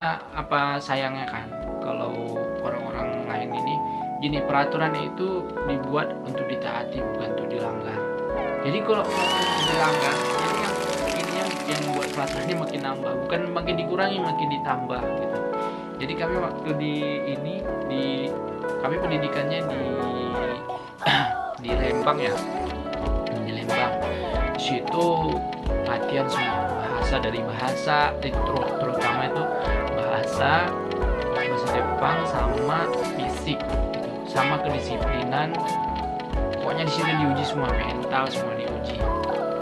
Apa sayangnya kan kalau orang-orang lain ini gini, peraturan itu dibuat untuk ditaati bukan untuk dilanggar. Jadi kalau peraturan itu dilanggar, jadi yang buat peraturannya makin nambah, bukan makin dikurangi makin ditambah gitu. Jadi kami waktu kami pendidikannya di di Lembang ya, di Lembang. Di situ latihan semua terutama itu bahasa bahasa Jepang sama fisik gitu, sama kedisiplinan. Pokoknya di situ diuji semua, mental semua diuji.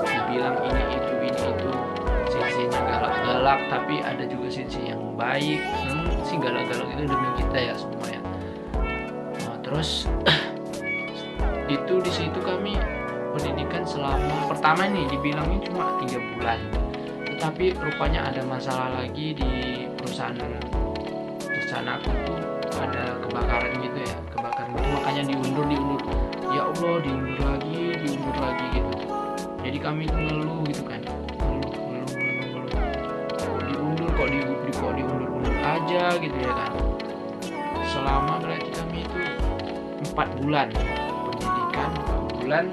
Dibilang ini itu senseinya galak-galak, tapi ada juga sensei yang baik. Si galak-galak itu demi kita ya semua ya. Nah, terus itu di situ kami pendidikan selama pertama nih dibilangnya cuma 3 bulan, tetapi rupanya ada masalah lagi di perusahaan aku tuh, ada kebakaran gitu ya, makanya diundur. Ya Allah, diundur lagi gitu. Jadi kami tuh ngeluh gitu kan, ngeluh, kok diundur, kok diundur aja gitu ya kan. Selama berarti kami itu 4 bulan pendidikan, 4 bulan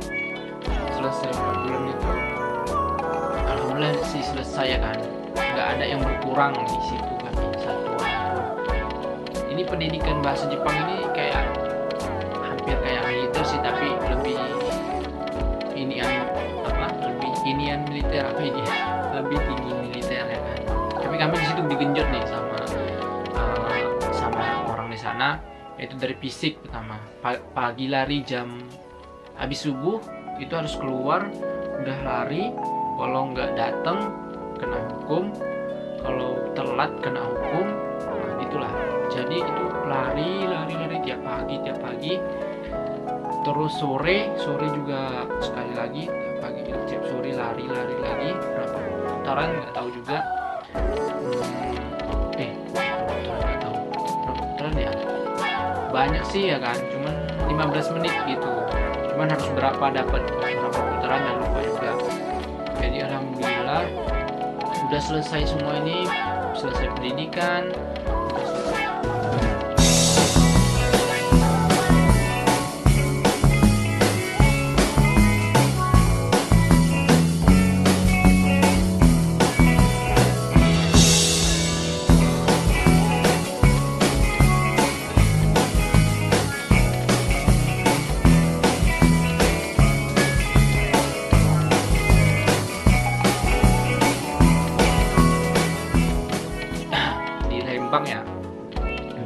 selesai. 4 bulan itu alhamdulillah sih selesai ya kan, nggak ada yang berkurang di situ kami satu orang pun. Ini pendidikan bahasa Jepang ini kayak hampir kayak militer sih, tapi lebih inian militer apa ini lebih tinggi militer ya kan. Tapi kami di situ digenjot nih sama orang di sana, yaitu dari fisik pertama. Pagi lari jam habis subuh itu harus keluar, udah lari, kalau nggak datang kena hukum, kalau telat kena hukum. Nah, itulah. Jadi itu lari tiap pagi. Terus sore juga sekali lagi, tiap sore lari lagi berapa putaran nggak tahu juga. Nggak tahu berapa putaran ya, banyak sih ya kan, cuman 15 menit gitu, cuman harus dapat berapa putaran dan lupa juga. Jadi alhamdulillah udah selesai semua ini, selesai pendidikan, udah selesai. Di Lembang ya,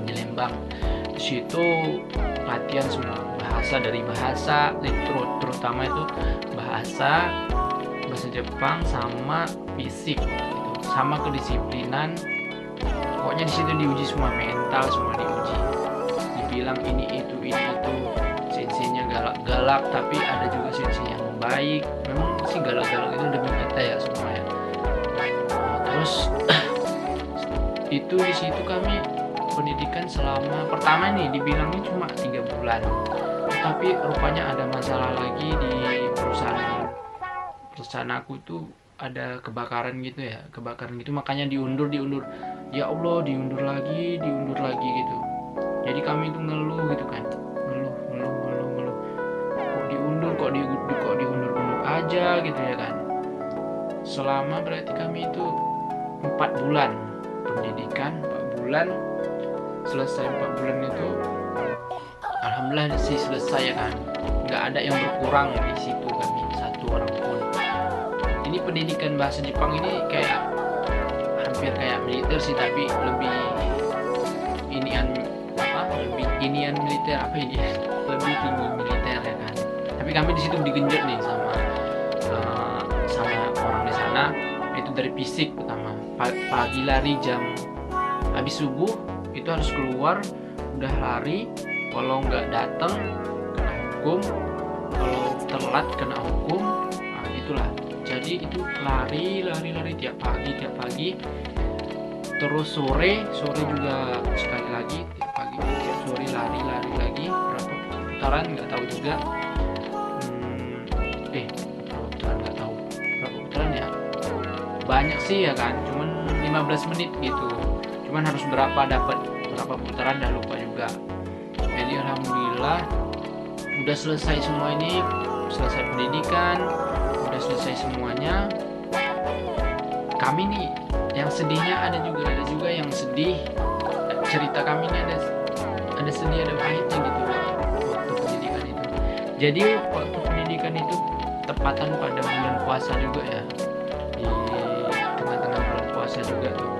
di Lembang. Di situ latihan semua bahasa terutama itu bahasa Jepang sama fisik gitu, sama kedisiplinan. Pokoknya di situ diuji semua, mental semua diuji. Dibilang ini itu senseinya galak-galak, tapi ada juga sensei yang baik. Memang sih galak-galak itu demi kita ya semua ya. Nah, terus itu di situ kami pendidikan selama pertama nih dibilangnya cuma 3 bulan, tapi rupanya ada masalah lagi di perusahaan aku tuh, ada kebakaran gitu, makanya diundur. Ya Allah, diundur lagi gitu. Jadi kami tuh ngeluh gitu kan, ngeluh, kok diundur aja gitu ya kan. Selama berarti kami itu 4 bulan pendidikan, 4 bulan selesai. 4 bulan itu alhamdulillah sih selesai ya kan, nggak ada yang berkurang di situ kami satu orang pun. Ini pendidikan bahasa Jepang ini kayak hampir kayak militer sih, tapi lebih inian militer apa ini lebih tinggi militer ya kan. Tapi kami di situ digenjot nih sama orang di sana, itu dari fisik pertama. Pagi lari jam habis subuh itu harus keluar, udah lari, kalau nggak datang kena hukum, kalau telat kena hukum. Nah, itulah. Jadi itu lari tiap pagi. Terus sore juga sekali lagi, tiap sore lari lagi berapa putaran nggak tahu juga. Berapa putaran ya, banyak sih ya kan, cuman 15 menit gitu, cuman harus dapat berapa putaran dah lupa juga. Jadi alhamdulillah udah selesai semua ini, selesai pendidikan, udah selesai semuanya. Kami nih yang sedihnya ada juga yang sedih. Cerita kami ini ada sedih, ada pahitnya gitu waktu pendidikan itu. Jadi waktu pendidikan itu tepatan pada bulan puasa juga ya, di tengah-tengah bulan puasa juga tuh.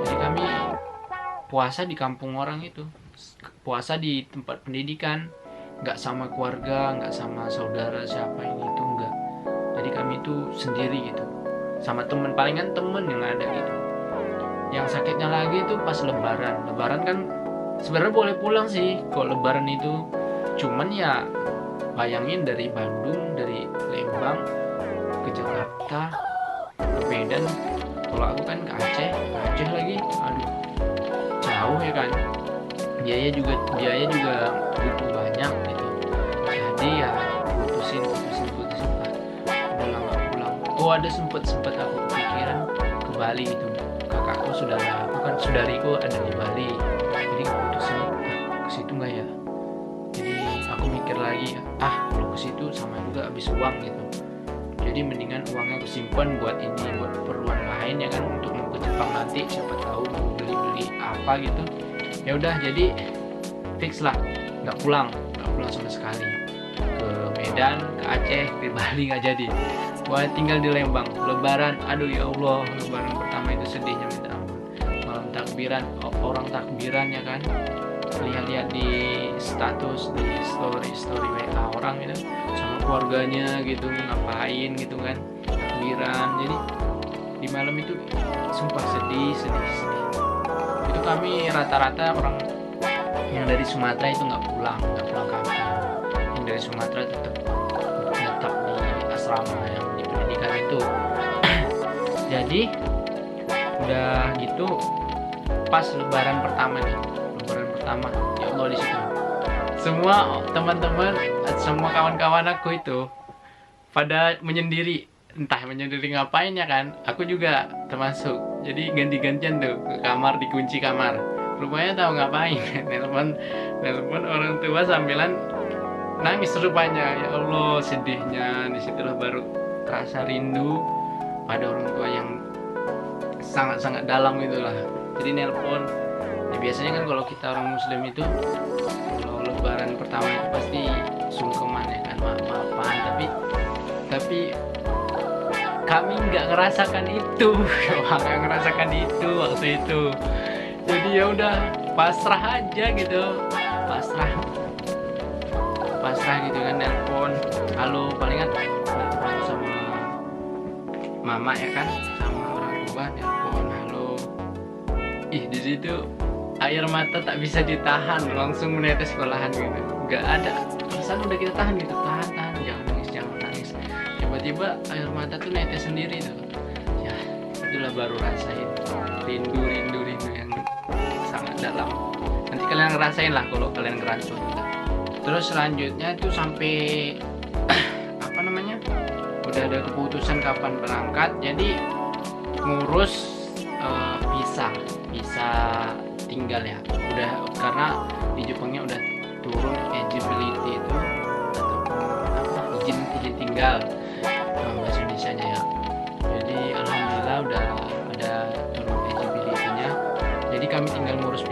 Jadi kami puasa di kampung orang itu, puasa di tempat pendidikan, nggak sama keluarga, nggak sama saudara siapa ini itu, nggak. Jadi kami itu sendiri gitu, sama temen, palingan temen yang ada gitu. Yang sakitnya lagi itu pas lebaran kan sebenarnya boleh pulang sih kalau lebaran itu, cuman ya bayangin dari Bandung, dari Lembang ke Jakarta, ke Medan. Kalau aku kan ke Aceh lagi, aduh jauh ya kan, biaya juga butuh banyak gitu. Jadi ya putusin udah lama pulang. Ada sempet aku kepikiran ke Bali itu, kakakku saudariku ada di Bali, jadi putusin ke situ nggak ya. Jadi aku mikir lagi, kalau ke situ sama juga habis uang gitu. Jadi mendingan uangnya aku simpan buat keperluan lain ya kan, untuk mau ke Jepang nanti siapa tahu mau beli apa gitu. Ya udah, jadi fix lah nggak pulang sama sekali ke Medan, ke Aceh, ke Bali nggak jadi. Buat tinggal di Lembang. Lebaran, aduh ya Allah, lebaran pertama itu sedihnya minta ampun. Malam takbiran, orang takbiran ya kan, lihat-lihat di status, di story WA orang gitu, sama keluarganya gitu ngapain gitu kan, takbiran. Jadi di malam itu sumpah sedih. Itu kami rata-rata orang yang dari Sumatera itu nggak pulang kampung. Yang dari Sumatera tetap di asrama yang di pendidikan itu. Jadi udah gitu pas lebaran pertama, ya Allah, di situ semua teman-teman, semua kawan-kawan aku itu pada menyendiri, entah menyendiri ngapain ya kan, aku juga termasuk. Jadi ganti-gantian tuh ke kamar, dikunci kamar. Rupanya tahu ngapain? Nelpon orang tua sambilan nangis rupanya. Ya Allah, sedihnya. Disitulah baru terasa rindu pada orang tua yang sangat-sangat dalam itulah. Jadi nelpon. Ya, biasanya kan kalau kita orang muslim itu kalau lebaran pertama itu pasti sungkeman ya kan, maaf-maafan, tapi kami nggak ngerasakan itu. Nggak ngerasakan itu waktu itu. Jadi ya udah pasrah aja gitu, pasrah gitu kan, nelpon halo, palingan nelpon sama mama ya kan, sama orang tua, nelpon halo. Di situ air mata tak bisa ditahan, langsung menetes sekolahan gitu. Nggak ada perasaan udah kita tahan gitu, tahan, jangan nangis. Tiba-tiba air mata tuh netes sendiri tuh. Ya itulah baru rasain rindu yang sangat dalam. Nanti kalian ngerasain lah kalau kalian ngerantau. Terus selanjutnya tuh sampai udah ada keputusan kapan berangkat. Jadi ngurus visa tinggal ya, udah, karena di Jepangnya udah turun eligibility itu ataupun izin tinggal, bahasa Indonesianya ya. Jadi alhamdulillah udah ada turun eligibility-nya. Jadi kami tinggal ngurus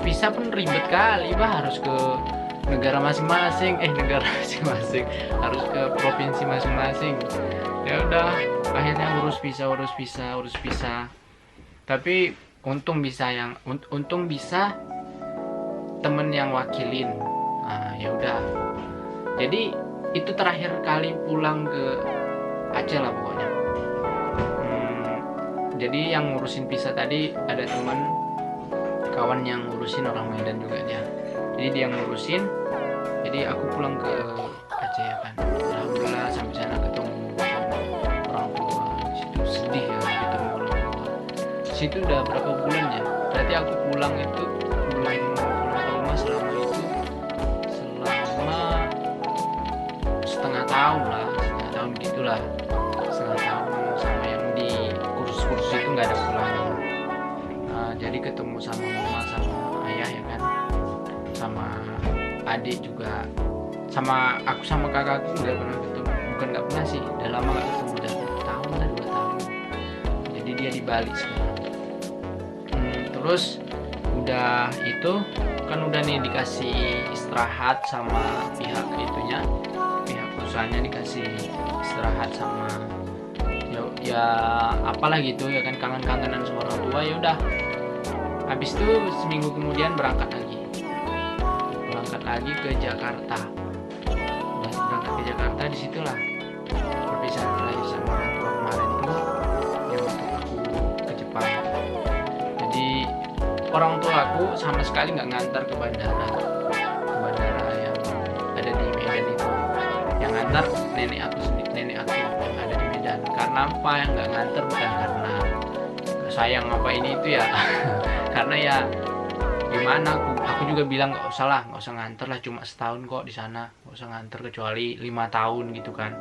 visa pun ribet kali, harus ke negara masing-masing, harus ke provinsi masing-masing. Ya udah, akhirnya urus visa. Tapi untung bisa temen yang wakilin. Ya udah. Jadi itu terakhir kali pulang ke Aceh lah pokoknya. Jadi yang ngurusin visa tadi ada teman kawan yang ngurusin, orang Medan juga dia. Jadi dia ngurusin. Jadi aku pulang ke Aceh ya kan. Alhamdulillah sampai sana ketemu orang tua. Situ sedih ya ketemu orang tua. Situ udah berapa bulan ya? Berarti aku pulang itu pulang ke rumah selama setengah tahun gitulah. Setengah tahun sama yang di kursus itu nggak ada pulangnya. Jadi ketemu sama mama sama ayah ya kan, sama adik juga, sama aku sama kakakku nggak pernah ketemu, bukan nggak pernah sih, udah lama nggak ketemu, udah 1 tahun lah 2 tahun. Jadi dia di Bali sekarang. Terus udah itu kan udah nih dikasih istirahat sama pihak itunya, pihak perusahaannya dikasih istirahat sama ya apalah gitu ya kan, kangen-kangenan sama orang tua. Ya udah, habis itu seminggu kemudian berangkat lagi ke Jakarta. Berangkat ke Jakarta, disitulah perpisahan terakhir sama orang tua kemarin tuh yang waktu aku ke Jepang. Jadi orang tua aku sama sekali nggak ngantar ke bandara yang ada di Medan itu. Yang ngantar nenek aku yang ada di Medan. Karena apa yang nggak ngantar? Bukan karena sayang apa ini itu ya karena ya gimana, aku juga bilang nggak usah nganter lah, cuma setahun kok di sana, nggak usah nganter kecuali 5 tahun gitu kan.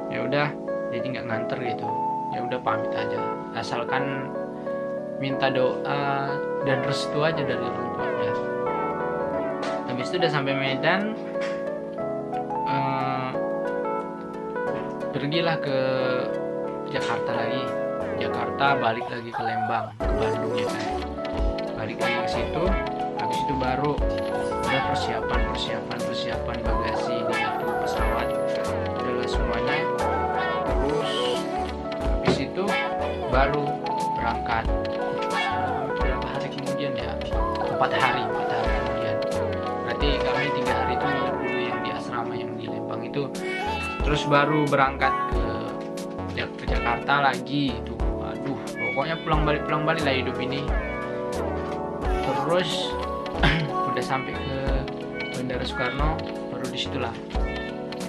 Ya udah, jadi nggak nganter gitu. Ya udah pamit aja, asalkan minta doa dan restu aja dari orang tua. Udah, habis itu udah sampai Medan, pergilah ke Jakarta lagi. Balik lagi ke Lembang, ke Bandung ya kan. Balik lagi ke situ, habis itu baru udah persiapan bagasi di itu pesawat, udah semuanya. Terus habis itu baru berangkat. Berapa hari kemudian ya? 4 hari kemudian. Berarti kami 3 hari itu nginep dulu yang di asrama yang di Lembang itu. Terus baru berangkat ke Jakarta lagi itu. Aduh, pokoknya pulang balik lah hidup ini. Terus udah sampai ke Bandara Soekarno, baru disitulah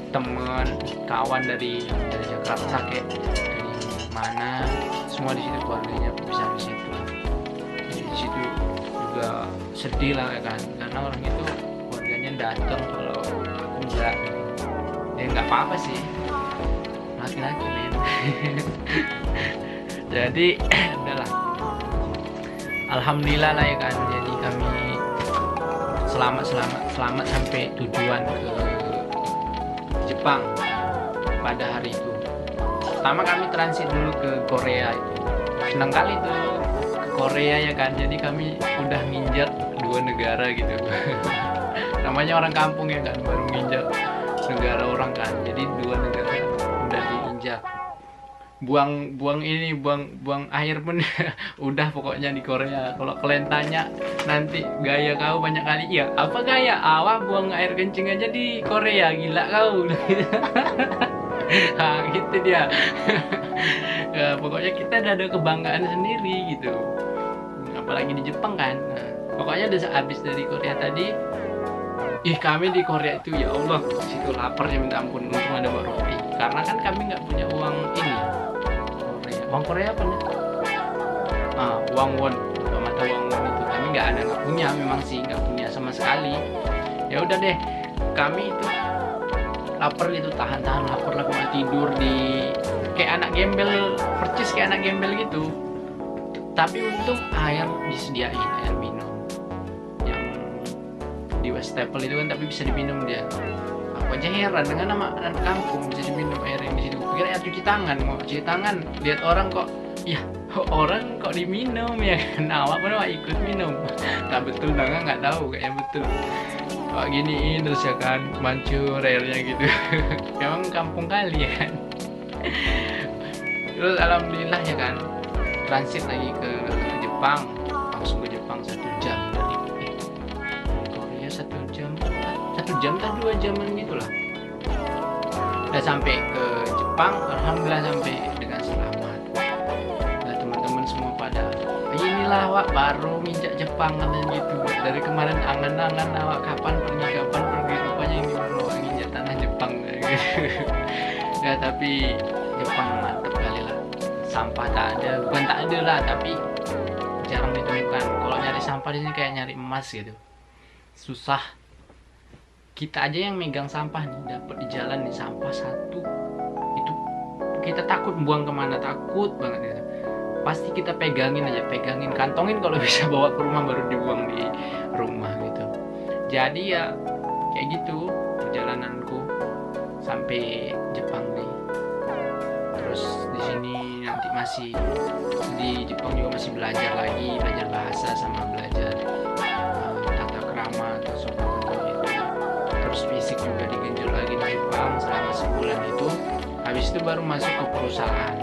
temen kawan dari Jakarta kayak dari mana semua di situ, keluarganya bisa di situ lah. Jadi di situ juga sedih lah kan, karena orang itu keluarganya datang kalau aku enggak gitu. Ya nggak apa-apa sih, laki-laki men. Jadi udahlah, alhamdulillah lah ya kan. Jadi kami selamat sampai tujuan ke Jepang pada hari itu. Pertama kami transit dulu ke Korea itu. Senang kali tuh ke Korea ya kan. Jadi kami udah nginjak 2 negara gitu. Namanya orang kampung ya kan, baru nginjak negara orang kan. Jadi 2 negara udah diinjak. Buang air pun udah pokoknya di Korea. Kalau kalian tanya nanti gaya kau banyak kali, iya apa gaya awak buang air kencing aja di Korea, gila kau. Nah, gitu dia. Ya, pokoknya kita ada kebanggaan sendiri gitu, apalagi di Jepang kan. Nah, pokoknya udah habis dari Korea tadi, kami di Korea itu ya Allah, situ laparnya minta ampun. Untung ada Mbak Rofi, karena kan kami nggak punya uang ini uang Korea apa nih? Uang won, mata uang won itu kami nggak punya, memang sih nggak punya sama sekali. Ya udah deh, kami itu lapar gitu, tahan lapar lah, cuma tidur di kayak anak gembel, percis kayak anak gembel gitu. Tapi untung air disediain, air minum yang di Westapel itu kan, tapi bisa diminum dia. Aku aja heran dengan anak kampung bisa diminum air yang di situ. Pikir air cuci tangan, mau cuci tangan lihat orang kok, ya orang kok diminum ya kan. Awak pun ikut minum. Tak betul nggak tahu, kayaknya betul. Kok giniin terus ya kan, mancur airnya gitu. Memang kampung kali ya kan. Terus alhamdulillah ya kan, transit lagi ke Jepang, langsung ke Jepang 1 jam dari Korea 1 jam tak 2 jaman gitulah. Udah sampai ke Jepang, alhamdulillah sampai dengan selamat. Nah, teman-teman semua pada, inilah Wak baru minjak Jepang katanya gitu. Dari kemarin angan-angan awak kapan pergi, rupanya ini baru nginjak tanah Jepang gitu. Ya tapi Jepang mantep kali lah. Sampah tak ada, bukan tak ada lah, tapi jarang ditemukan. Kalau nyari sampah di sini kayak nyari emas gitu, susah. Kita aja yang megang sampah nih, dapat di jalan nih sampah 1 itu kita takut buang kemana, takut banget gitu. pasti kita pegangin aja, pegangin, kantongin kalau bisa, bawa ke rumah baru dibuang di rumah gitu. Jadi ya kayak gitu perjalananku sampai Jepang nih. Terus di sini nanti masih di Jepang juga masih belajar lagi, belajar bahasa sama belajar tata krama atau sopan gitu. Terus fisik juga digenjot lagi di Jepang selama sebulan itu. Habis itu baru masuk ke perusahaan.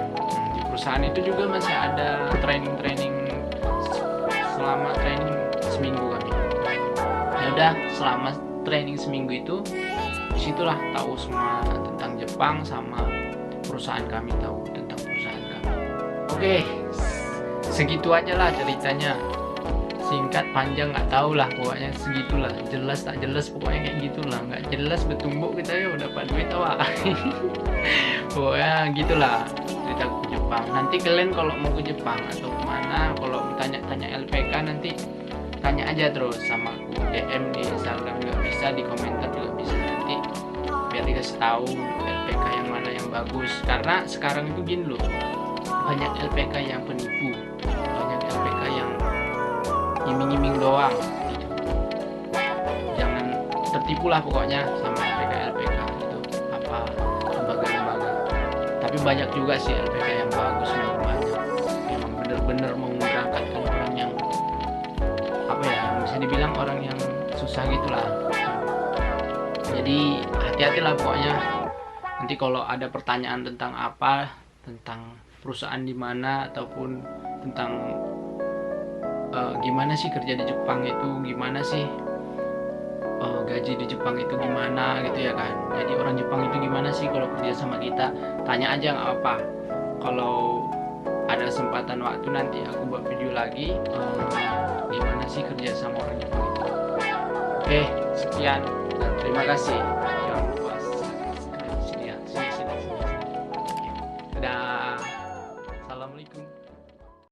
Di perusahaan itu juga masih ada training selama training seminggu kami. Ya udah, selama training seminggu itu disitulah tahu semua tentang Jepang sama perusahaan kami, tahu tentang perusahaan kami. Oke, segitu aja lah ceritanya, singkat panjang nggak tahu lah, pokoknya segitulah, jelas tak jelas pokoknya kayak gitulah, nggak jelas bertumbuk kita ya udah dapat duit awak. Pokoknya gitulah cerita ke Jepang. Nanti kalian kalau mau ke Jepang atau kemana, kalau tanya-tanya LPK nanti tanya aja terus sama aku, DM di Instagram juga bisa, di komentar juga bisa, nanti biar dikasih tahu LPK yang mana yang bagus. Karena sekarang itu gini loh, banyak LPK yang penipu, banyak LPK yang iming-iming doang gitu. Jangan tertipu lah pokoknya sama LPK itu, apa lembaga-lembaga. Tapi banyak juga sih LPK yang bagus, memang banyak, memang bener-bener mau memberangkatkan orang yang apa ya, bisa dibilang orang yang susah gitulah. Jadi hati-hatilah pokoknya. Nanti kalau ada pertanyaan tentang apa, tentang perusahaan di mana, ataupun tentang gimana sih kerja di Jepang itu, gimana sih gaji di Jepang itu gimana gitu ya kan. Jadi orang Jepang itu gimana sih kalau kerja sama kita, tanya aja nggak apa. Kalau ada kesempatan waktu nanti aku buat video lagi gimana sih kerja sama orang Jepang itu. Oke, sekian dan terima kasih. Jangan lupa subscribe sini ya, sini. Dadah.